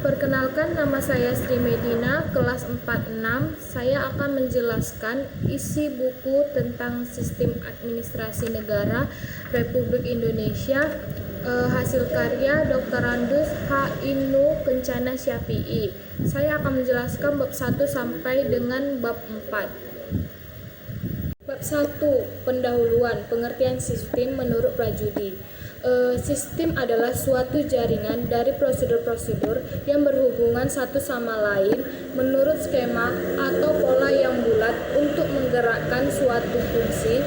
Perkenalkan, nama saya Sri Medina, kelas 46. Saya akan menjelaskan isi buku tentang Sistem Administrasi Negara Republik Indonesia, hasil karya Dr. Randus H. Ibnu Kencana Syafi'i. Saya akan menjelaskan bab 1 sampai dengan bab 4. Bab 1. Pendahuluan, pengertian sistem menurut Prajudi. Sistem adalah suatu jaringan dari prosedur-prosedur yang berhubungan satu sama lain menurut skema atau pola yang bulat untuk menggerakkan suatu fungsi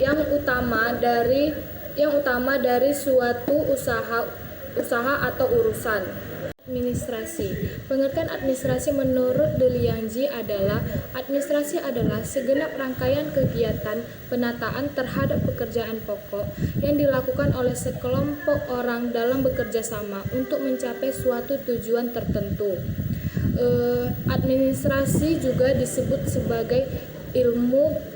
yang utama dari suatu usaha atau urusan. Administrasi. Pengertian administrasi menurut De Liangji adalah administrasi adalah segenap rangkaian kegiatan penataan terhadap pekerjaan pokok yang dilakukan oleh sekelompok orang dalam bekerja sama untuk mencapai suatu tujuan tertentu. Administrasi juga disebut sebagai ilmu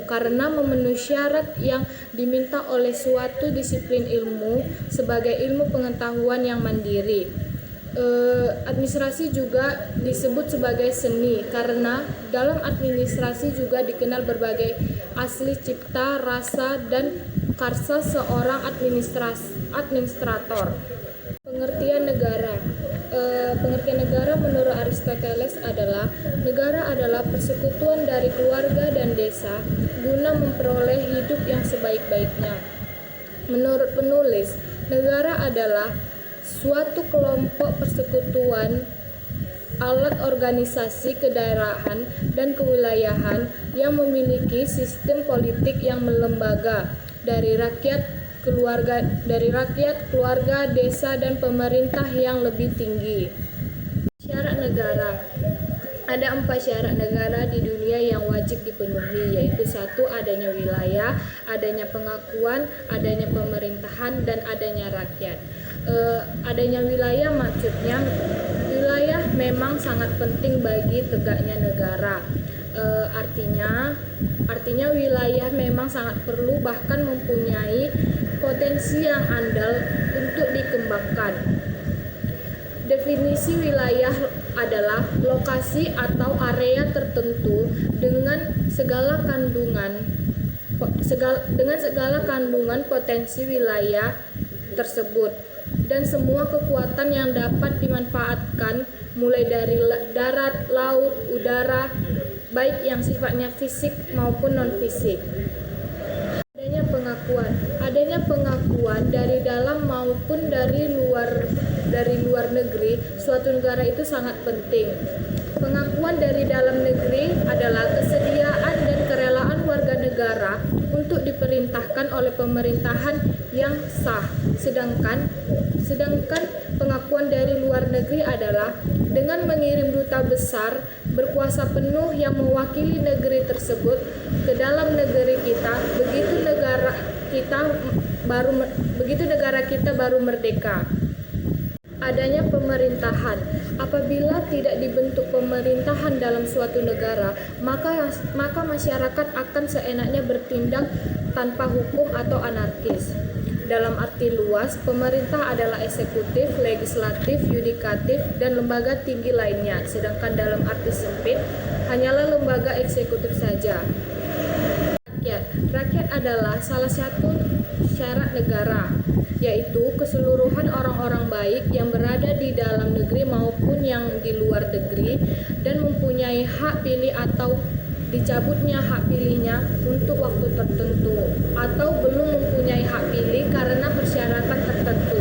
karena memenuhi syarat yang diminta oleh suatu disiplin ilmu sebagai ilmu pengetahuan yang mandiri. Administrasi juga disebut sebagai seni karena dalam administrasi juga dikenal berbagai asli cipta, rasa, dan karsa seorang administrator. Pengertian negara. Pengertian negara menurut Aristoteles adalah negara adalah persekutuan dari keluarga dan desa guna memperoleh hidup yang sebaik-baiknya. Menurut penulis, negara adalah suatu kelompok persekutuan alat organisasi kedaerahan dan kewilayahan yang memiliki sistem politik yang melembaga dari rakyat, keluarga, desa, dan pemerintah yang lebih tinggi. Syarat negara. Ada 4 syarat negara di dunia yang wajib dipenuhi, yaitu 1. Adanya wilayah, adanya pengakuan, adanya pemerintahan, dan adanya rakyat. Adanya wilayah maksudnya wilayah memang sangat penting bagi tegaknya negara. Artinya wilayah memang sangat perlu, bahkan mempunyai potensi yang andal untuk dikembangkan. Definisi wilayah adalah lokasi atau area tertentu dengan segala kandungan potensi wilayah tersebut dan semua kekuatan yang dapat dimanfaatkan mulai dari darat, laut, udara, baik yang sifatnya fisik maupun non-fisik. Adanya pengakuan dari dalam maupun dari luar negeri suatu negara itu sangat penting. Pengakuan dari dalam negeri adalah kesediaan dan kerelaan warga negara untuk diperintahkan oleh pemerintahan yang sah. Sedangkan pengakuan dari luar negeri adalah dengan mengirim duta besar berkuasa penuh yang mewakili negeri tersebut ke dalam negeri kita, begitu negara kita baru merdeka. Adanya pemerintahan. Apabila tidak dibentuk pemerintahan dalam suatu negara, maka masyarakat akan seenaknya bertindak tanpa hukum atau anarkis. Dalam arti luas, pemerintah adalah eksekutif, legislatif, yudikatif, dan lembaga tinggi lainnya. Sedangkan dalam arti sempit, hanyalah lembaga eksekutif saja. Rakyat adalah salah satu syarat negara, yaitu keseluruhan orang-orang baik yang berada di dalam negeri maupun yang di luar negeri dan mempunyai hak pilih atau dicabutnya hak pilihnya untuk waktu tertentu atau belum mempunyai hak pilih karena persyaratan tertentu.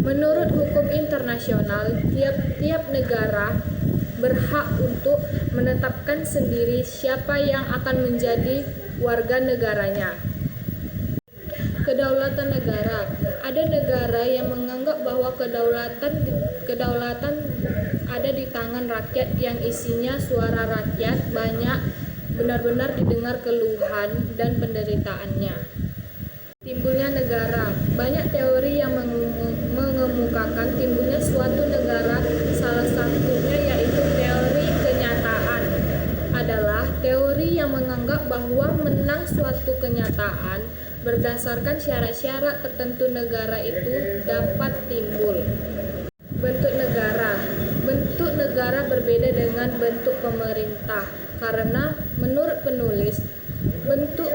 Menurut hukum internasional, tiap-tiap negara berhak untuk menetapkan sendiri siapa yang akan menjadi warga negaranya. Kedaulatan negara. Ada negara yang menganggap bahwa kedaulatan ada di tangan rakyat, yang isinya suara rakyat banyak benar-benar didengar keluhan dan penderitaannya. Timbulnya negara. Banyak teori yang mengemukakan timbulnya suatu negara. Salah satunya yaitu teori kenyataan. Adalah teori yang menganggap bahwa menang suatu kenyataan berdasarkan syarat-syarat tertentu negara itu dapat timbul. Bentuk dengan bentuk pemerintah, karena menurut penulis bentuk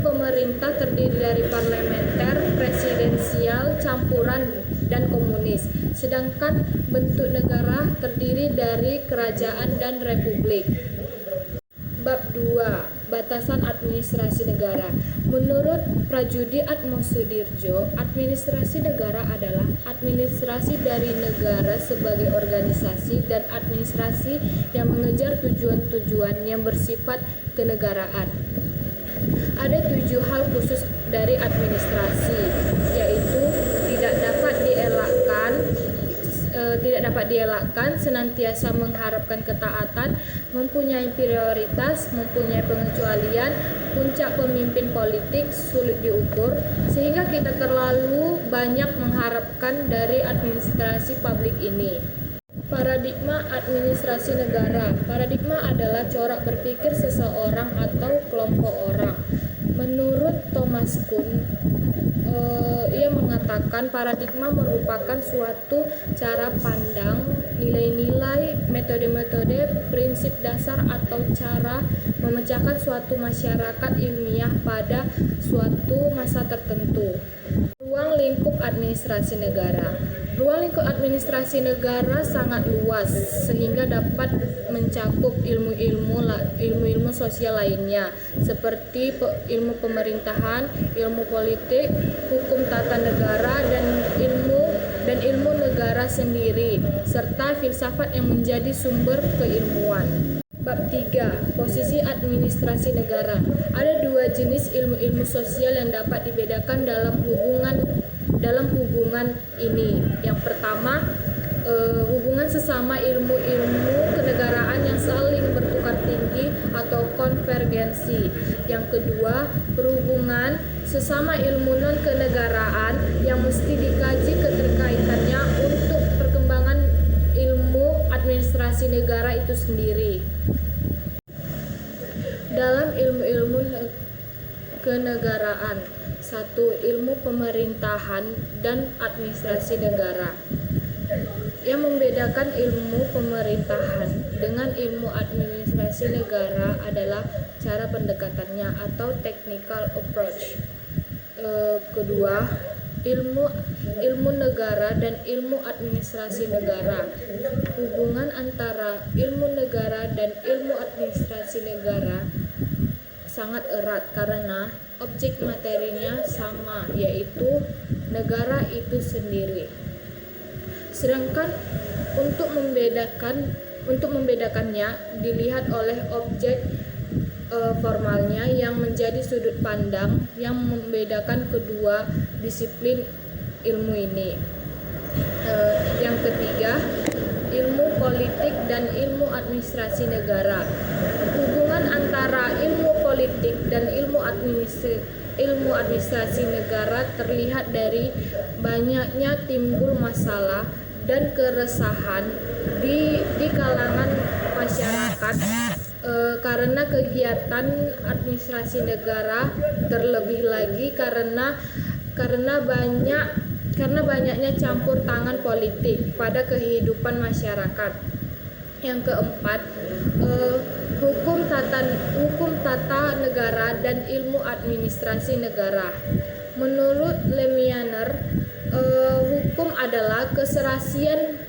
pemerintah terdiri dari parlementer, presidensial, campuran, dan komunis, sedangkan bentuk negara terdiri dari kerajaan dan republik. Bab 2. Batasan administrasi negara. Menurut Prajudi Atmosudirjo, administrasi negara adalah administrasi dari negara sebagai organisasi dan administrasi yang mengejar tujuan-tujuan yang bersifat kenegaraan. Ada 7 hal khusus dari administrasi, yaitu tidak dapat dielakkan, senantiasa mengharapkan ketaatan, mempunyai prioritas, mempunyai pengecualian, puncak pemimpin politik, sulit diukur, sehingga kita terlalu banyak mengharapkan dari administrasi publik ini. Paradigma administrasi negara. Paradigma adalah corak berpikir seseorang atau kelompok orang. Menurut Thomas Kuhn, ia mengatakan paradigma merupakan suatu cara pandang, nilai-nilai, metode-metode, prinsip dasar atau cara memecahkan suatu masyarakat ilmiah pada suatu masa tertentu. Ruang lingkup administrasi negara. Ruang lingkup administrasi negara sangat luas sehingga dapat mencakup ilmu-ilmu sosial lainnya seperti ilmu pemerintahan, ilmu politik, hukum tata negara dan ilmu negara sendiri serta filsafat yang menjadi sumber keilmuan. Bab 3. Posisi administrasi negara. Ada 2 jenis ilmu-ilmu sosial yang dapat dibedakan dalam hubungan ini. Yang pertama, hubungan sesama ilmu-ilmu kenegaraan yang saling bertukar tinggi atau konvergensi. Yang kedua, perhubungan sesama ilmu non-kenegaraan yang mesti dikaji keterkaitannya untuk perkembangan ilmu administrasi negara itu sendiri. Dalam ilmu-ilmu kenegaraan, 1. Ilmu pemerintahan dan administrasi negara. Yang membedakan ilmu pemerintahan dengan ilmu administrasi negara adalah cara pendekatannya atau technical approach. Kedua, ilmu negara dan ilmu administrasi negara. Hubungan antara ilmu negara dan ilmu administrasi negara sangat erat karena objek materinya sama, yaitu negara itu sendiri. Sedangkan untuk membedakannya dilihat oleh objek formalnya yang menjadi sudut pandang yang membedakan kedua disiplin ilmu ini. Yang ketiga, ilmu politik dan ilmu administrasi negara. Hubungan antara ilmu politik dan ilmu administrasi negara terlihat dari banyaknya timbul masalah dan keresahan di kalangan masyarakat karena kegiatan administrasi negara, terlebih lagi karena banyaknya campur tangan politik pada kehidupan masyarakat. Yang keempat, hukum tata negara dan ilmu administrasi negara. Menurut Lemaitre, hukum adalah keserasian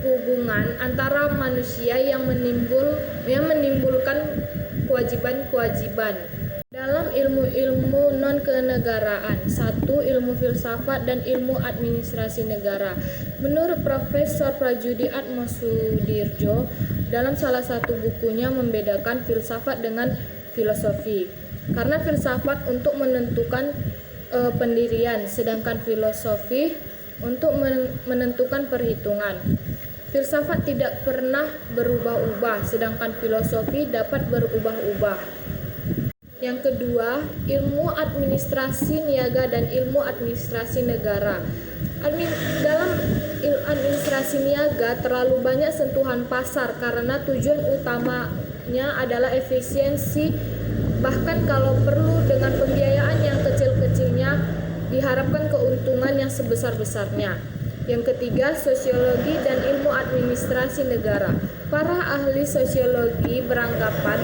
hubungan antara manusia yang menimbulkan kewajiban-kewajiban. Dalam ilmu-ilmu non-kenegaraan, 1. Ilmu filsafat dan ilmu administrasi negara. Menurut Profesor Prajudi Atmosudirjo, dalam salah satu bukunya membedakan filsafat dengan filosofi. Karena filsafat untuk menentukan pendirian, sedangkan filosofi untuk menentukan perhitungan. Filsafat tidak pernah berubah-ubah, sedangkan filosofi dapat berubah-ubah. Yang kedua, ilmu administrasi niaga dan ilmu administrasi negara. Dalam administrasi niaga terlalu banyak sentuhan pasar karena tujuan utamanya adalah efisiensi, bahkan kalau perlu dengan pembiayaan yang kecil-kecilnya diharapkan keuntungan yang sebesar-besarnya. Yang ketiga, sosiologi dan ilmu administrasi negara. Para ahli sosiologi beranggapan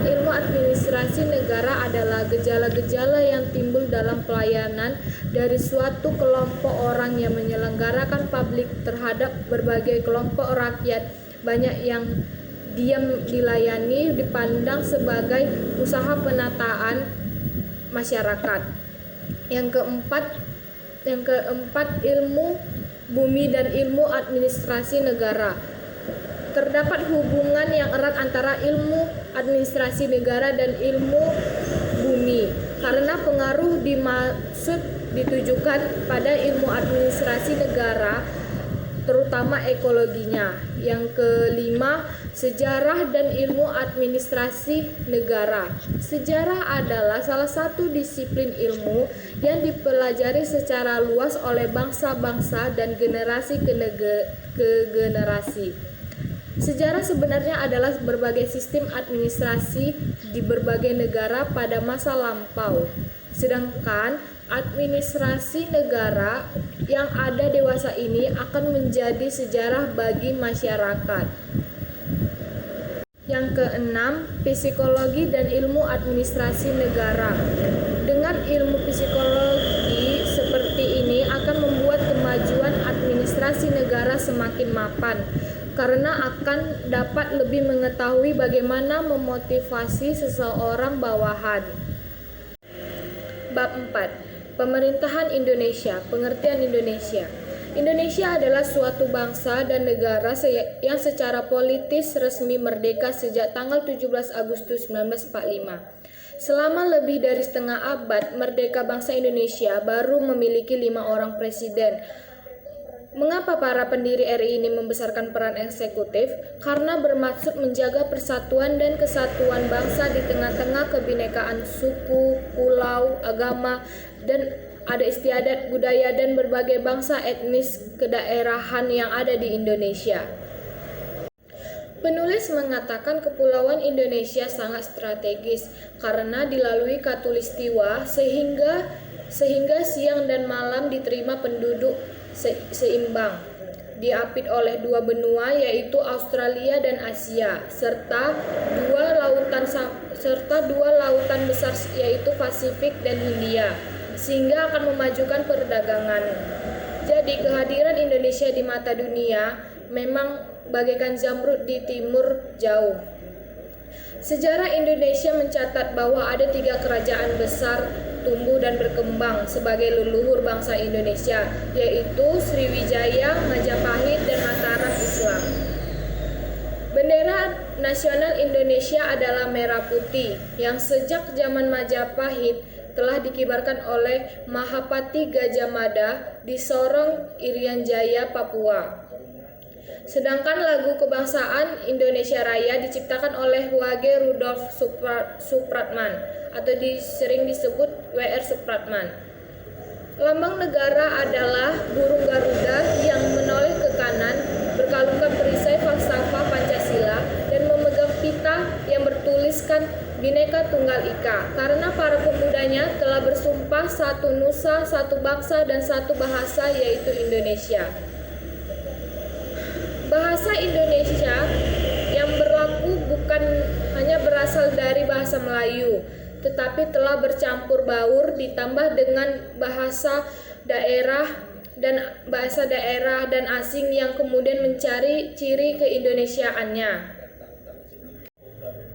ilmu administrasi negara adalah gejala-gejala yang timbul dalam pelayanan dari suatu kelompok orang yang menyelenggarakan publik terhadap berbagai kelompok rakyat. Banyak yang diam dilayani dipandang sebagai usaha penataan masyarakat. Yang keempat, ilmu bumi dan ilmu administrasi negara. Terdapat hubungan yang erat antara ilmu administrasi negara dan ilmu bumi, karena pengaruh dimaksud ditujukan pada ilmu administrasi negara, terutama ekologinya. Yang kelima, sejarah dan ilmu administrasi negara. Sejarah adalah salah satu disiplin ilmu yang dipelajari secara luas oleh bangsa-bangsa dan generasi ke generasi. Sejarah sebenarnya adalah berbagai sistem administrasi di berbagai negara pada masa lampau. Sedangkan administrasi negara yang ada dewasa ini akan menjadi sejarah bagi masyarakat. Yang keenam, psikologi dan ilmu administrasi negara. Dengan ilmu psikologi seperti ini akan membuat kemajuan administrasi negara semakin mapan, karena akan dapat lebih mengetahui bagaimana memotivasi seseorang bawahan. Bab 4. Pemerintahan Indonesia. Pengertian Indonesia. Indonesia adalah suatu bangsa dan negara yang secara politis resmi merdeka sejak tanggal 17 Agustus 1945. Selama lebih dari setengah abad merdeka, bangsa Indonesia baru memiliki 5 orang presiden. Mengapa para pendiri RI ini membesarkan peran eksekutif? Karena bermaksud menjaga persatuan dan kesatuan bangsa di tengah-tengah kebinekaan suku, pulau, agama, dan ada istiadat, budaya, dan berbagai bangsa etnis kedaerahan yang ada di Indonesia. Penulis mengatakan Kepulauan Indonesia sangat strategis karena dilalui khatulistiwa sehingga siang dan malam diterima penduduk seimbang, diapit oleh 2 benua yaitu Australia dan Asia, serta dua lautan besar yaitu Pasifik dan Hindia, sehingga akan memajukan perdagangan. Jadi kehadiran Indonesia di mata dunia memang bagaikan zamrud di timur jauh. Sejarah Indonesia mencatat bahwa ada 3 kerajaan besar tumbuh dan berkembang sebagai leluhur bangsa Indonesia, yaitu Sriwijaya, Majapahit, dan Mataram Islam. Bendera nasional Indonesia adalah merah putih yang sejak zaman Majapahit telah dikibarkan oleh Mahapati Gajah Mada di Sorong, Irian Jaya, Papua. Sedangkan lagu kebangsaan Indonesia Raya diciptakan oleh Wage Rudolf Supratman atau sering disebut W.R. Supratman. Lambang negara adalah burung Garuda yang menoleh ke kanan, berkalungkan perisai falsafah Pancasila dan memegang pita yang bertuliskan Bhinneka Tunggal Ika, karena para pemudanya telah bersumpah satu nusa, satu bangsa, dan satu bahasa, yaitu Indonesia. Bahasa Indonesia yang berlaku bukan hanya berasal dari bahasa Melayu, tetapi telah bercampur baur ditambah dengan bahasa daerah dan asing yang kemudian mencari ciri keindonesiaannya.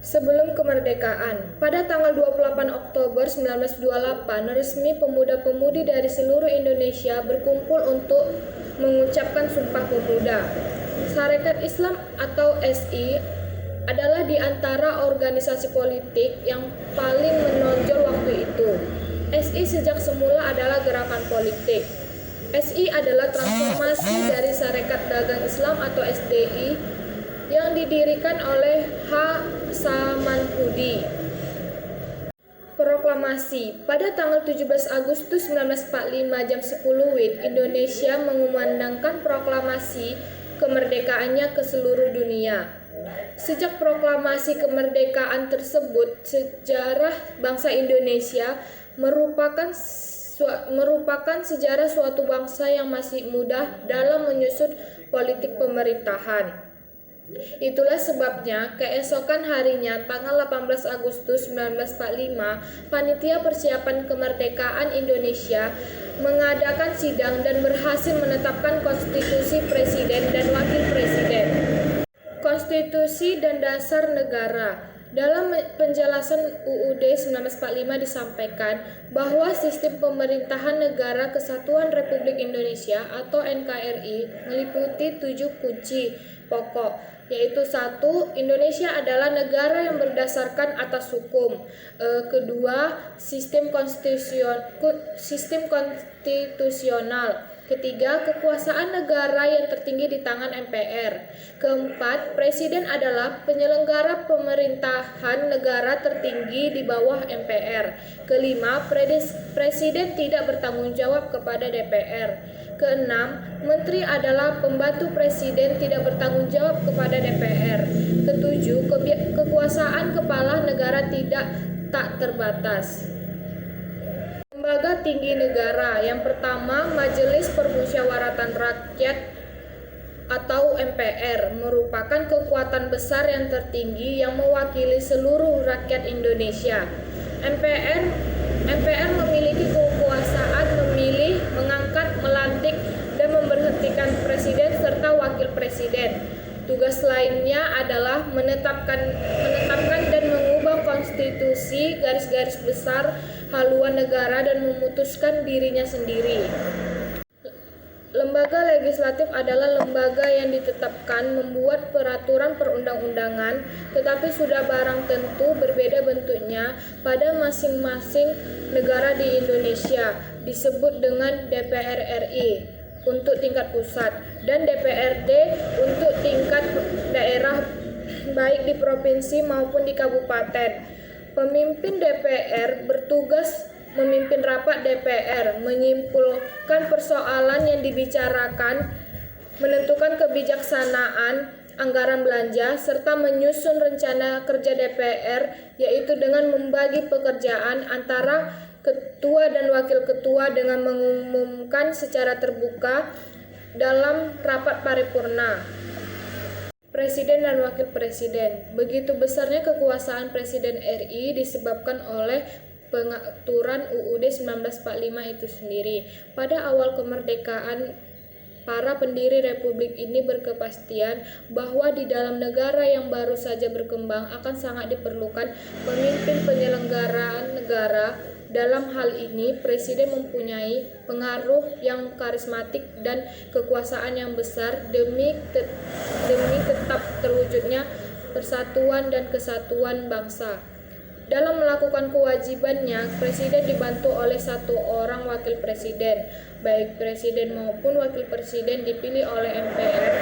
Sebelum kemerdekaan, pada tanggal 28 Oktober 1928, resmi pemuda-pemudi dari seluruh Indonesia berkumpul untuk mengucapkan Sumpah Pemuda. Sarekat Islam atau SI adalah di antara organisasi politik yang paling menonjol waktu itu. SI sejak semula adalah gerakan politik. SI adalah transformasi dari Sarekat Dagang Islam atau SDI yang didirikan oleh H. Samanhudi. Proklamasi. Pada tanggal 17 Agustus 1945 jam 10 WIB, Indonesia mengumandangkan proklamasi kemerdekaannya ke seluruh dunia. Sejak proklamasi kemerdekaan tersebut, sejarah bangsa Indonesia merupakan merupakan sejarah suatu bangsa yang masih muda dalam menyusun politik pemerintahan. Itulah sebabnya keesokan harinya tanggal 18 Agustus 1945, Panitia Persiapan Kemerdekaan Indonesia mengadakan sidang dan berhasil menetapkan konstitusi presiden dan wakil presiden. Konstitusi dan dasar negara. Dalam penjelasan UUD 1945 disampaikan bahwa sistem pemerintahan Negara Kesatuan Republik Indonesia atau NKRI meliputi 7 kunci pokok, yaitu 1. Indonesia adalah negara yang berdasarkan atas hukum. Kedua, sistem konstitusional. Ketiga, kekuasaan negara yang tertinggi di tangan MPR. Keempat, presiden adalah penyelenggara pemerintahan negara tertinggi di bawah MPR. Kelima, presiden tidak bertanggung jawab kepada DPR. Keenam, menteri adalah pembantu presiden tidak bertanggung jawab kepada DPR. Ketujuh, kekuasaan kepala negara tak terbatas. Lembaga tinggi negara. Yang pertama, Majelis Permusyawaratan Rakyat atau MPR merupakan kekuatan besar yang tertinggi yang mewakili seluruh rakyat Indonesia. MPR memiliki kekuasaan memilih, mengangkat, melantik, dan memberhentikan presiden serta wakil presiden. Tugas lainnya adalah menetapkan dan mengubah konstitusi, garis-garis besar haluan negara, dan memutuskan dirinya sendiri. Lembaga legislatif adalah lembaga yang ditetapkan membuat peraturan perundang-undangan, tetapi sudah barang tentu berbeda bentuknya pada masing-masing negara di Indonesia, disebut dengan DPR RI untuk tingkat pusat dan DPRD untuk tingkat daerah baik di provinsi maupun di kabupaten. Pemimpin DPR bertugas memimpin rapat DPR, menyimpulkan persoalan yang dibicarakan, menentukan kebijaksanaan anggaran belanja, serta menyusun rencana kerja DPR, yaitu dengan membagi pekerjaan antara ketua dan wakil ketua dengan mengumumkan secara terbuka dalam rapat paripurna. Presiden dan Wakil Presiden. Begitu besarnya kekuasaan Presiden RI disebabkan oleh pengaturan UUD 1945 itu sendiri. Pada awal kemerdekaan, para pendiri republik ini berkepastian bahwa di dalam negara yang baru saja berkembang akan sangat diperlukan pemimpin penyelenggaraan negara. Dalam hal ini, presiden mempunyai pengaruh yang karismatik dan kekuasaan yang besar demi tetap terwujudnya persatuan dan kesatuan bangsa. Dalam melakukan kewajibannya, presiden dibantu oleh 1 orang wakil presiden. Baik presiden maupun wakil presiden dipilih oleh MPR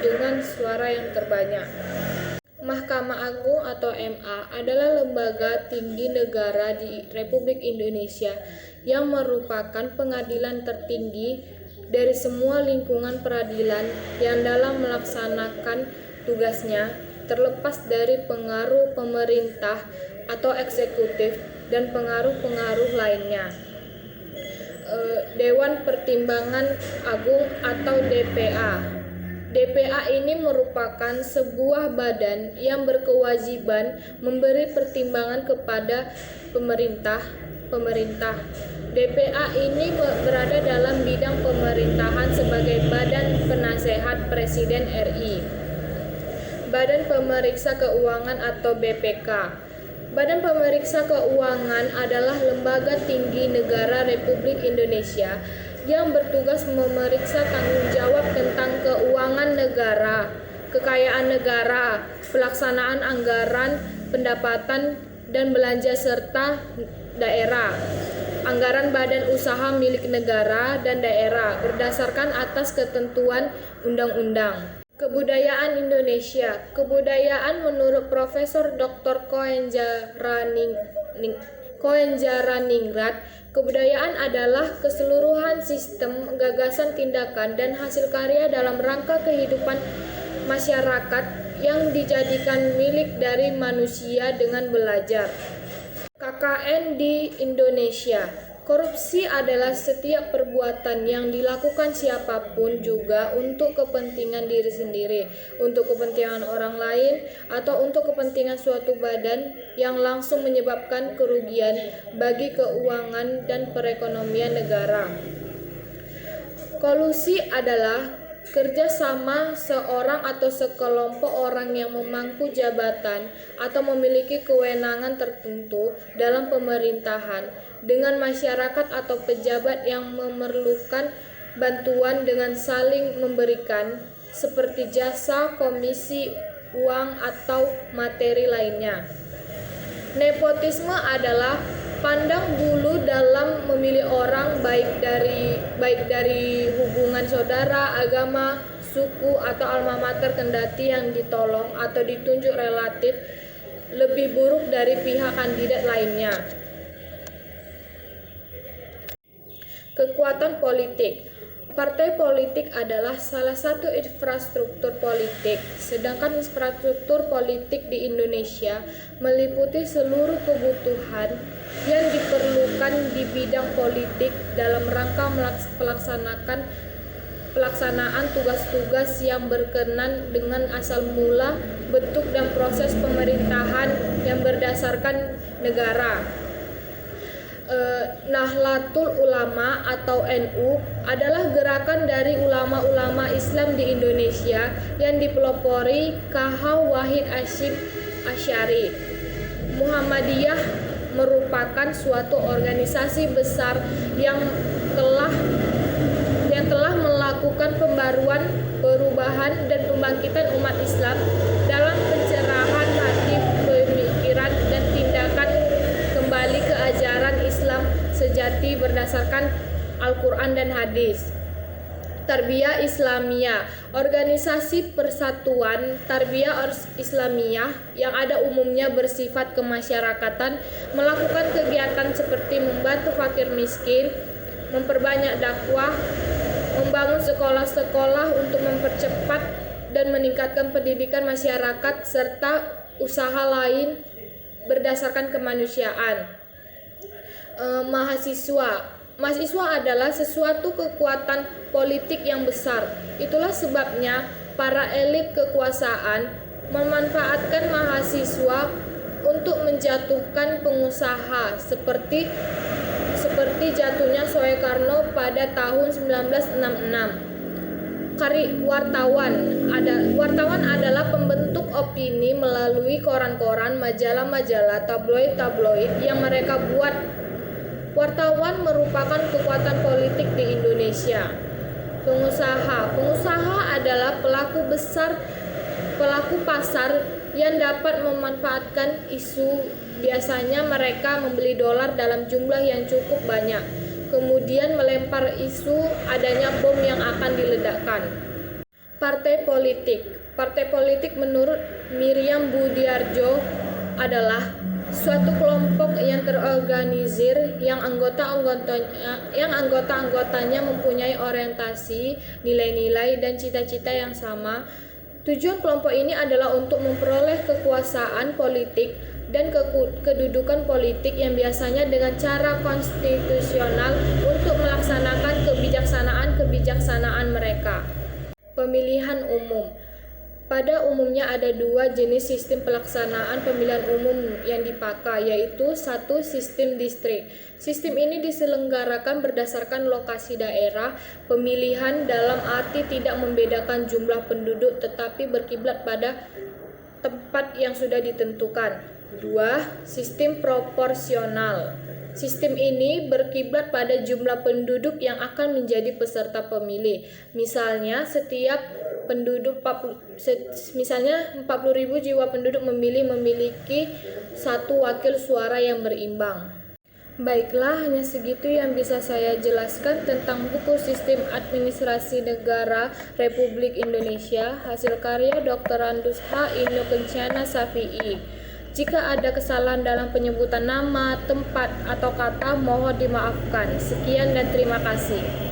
dengan suara yang terbanyak. Mahkamah Agung atau MA adalah lembaga tinggi negara di Republik Indonesia yang merupakan pengadilan tertinggi dari semua lingkungan peradilan yang dalam melaksanakan tugasnya terlepas dari pengaruh pemerintah atau eksekutif dan pengaruh-pengaruh lainnya. Dewan Pertimbangan Agung atau DPA. DPA ini merupakan sebuah badan yang berkewajiban memberi pertimbangan kepada pemerintah. DPA ini berada dalam bidang pemerintahan sebagai Badan Penasehat Presiden RI. Badan Pemeriksa Keuangan atau BPK. Badan Pemeriksa Keuangan adalah lembaga tinggi negara Republik Indonesia yang bertugas memeriksa tanggung jawab tentang keuangan negara, kekayaan negara, pelaksanaan anggaran, pendapatan dan belanja serta daerah, anggaran badan usaha milik negara dan daerah berdasarkan atas ketentuan undang-undang. Kebudayaan Indonesia. Kebudayaan menurut Profesor Dr. Koenjaraningrat, kebudayaan adalah keseluruhan sistem, gagasan, tindakan, dan hasil karya dalam rangka kehidupan masyarakat yang dijadikan milik dari manusia dengan belajar. KKN di Indonesia. Korupsi adalah setiap perbuatan yang dilakukan siapapun juga untuk kepentingan diri sendiri, untuk kepentingan orang lain, atau untuk kepentingan suatu badan yang langsung menyebabkan kerugian bagi keuangan dan perekonomian negara. Kolusi adalah kerjasama seorang atau sekelompok orang yang memangku jabatan atau memiliki kewenangan tertentu dalam pemerintahan dengan masyarakat atau pejabat yang memerlukan bantuan dengan saling memberikan seperti jasa, komisi, uang, atau materi lainnya. Nepotisme adalah pandang bulu dalam memilih orang baik dari hubungan saudara, agama, suku, atau alma mater kendati yang ditolong atau ditunjuk relatif lebih buruk dari pihak kandidat lainnya. Kekuatan politik. Partai politik adalah salah satu infrastruktur politik, sedangkan infrastruktur politik di Indonesia meliputi seluruh kebutuhan yang diperlukan di bidang politik dalam rangka pelaksanaan tugas-tugas yang berkenan dengan asal mula, bentuk, dan proses pemerintahan yang berdasarkan negara. Nahdlatul Ulama atau NU adalah gerakan dari ulama-ulama Islam di Indonesia yang dipelopori KH Wahid Hasyim Asy'ari. Muhammadiyah merupakan suatu organisasi besar yang telah melakukan pembaruan, perubahan, dan pembangkitan umat Islam dalam pencerahan hati, pemikiran, dan tindakan kembali ke ajaran Islam sejati berdasarkan Al-Quran dan Hadis. Tarbiyah Islamiyah, organisasi persatuan Tarbiyah Islamiyah yang ada umumnya bersifat kemasyarakatan, melakukan kegiatan seperti membantu fakir miskin, memperbanyak dakwah, membangun sekolah-sekolah untuk mempercepat dan meningkatkan pendidikan masyarakat, serta usaha lain berdasarkan kemanusiaan. Mahasiswa adalah sesuatu kekuatan politik yang besar. Itulah sebabnya para elit kekuasaan memanfaatkan mahasiswa untuk menjatuhkan pengusaha seperti jatuhnya Soekarno pada tahun 1966. Wartawan adalah pembentuk opini melalui koran-koran, majalah-majalah, tabloid yang mereka buat. Wartawan merupakan kekuatan politik di Indonesia. Pengusaha adalah pelaku pasar yang dapat memanfaatkan isu. Biasanya mereka membeli dolar dalam jumlah yang cukup banyak, kemudian melempar isu adanya bom yang akan diledakkan. Partai politik menurut Miriam Budiarjo adalah suatu kelompok yang terorganisir yang anggota-anggotanya mempunyai orientasi, nilai-nilai, dan cita-cita yang sama. Tujuan kelompok ini adalah untuk memperoleh kekuasaan politik dan kedudukan politik yang biasanya dengan cara konstitusional untuk melaksanakan kebijaksanaan mereka. Pemilihan umum. Pada umumnya ada dua jenis sistem pelaksanaan pemilihan umum yang dipakai, yaitu satu, sistem distrik. Sistem ini diselenggarakan berdasarkan lokasi daerah pemilihan dalam arti tidak membedakan jumlah penduduk tetapi berkiblat pada tempat yang sudah ditentukan. Dua, sistem proporsional. Sistem ini berkiblat pada jumlah penduduk yang akan menjadi peserta pemilih. Misalnya setiap penduduk 40.000 jiwa penduduk memiliki satu wakil suara yang berimbang. Baiklah, hanya segitu yang bisa saya jelaskan tentang buku Sistem Administrasi Negara Republik Indonesia, hasil karya Dr. Andus H. Inu Kencana Safi'i. Jika ada kesalahan dalam penyebutan nama, tempat, atau kata, mohon dimaafkan. Sekian dan terima kasih.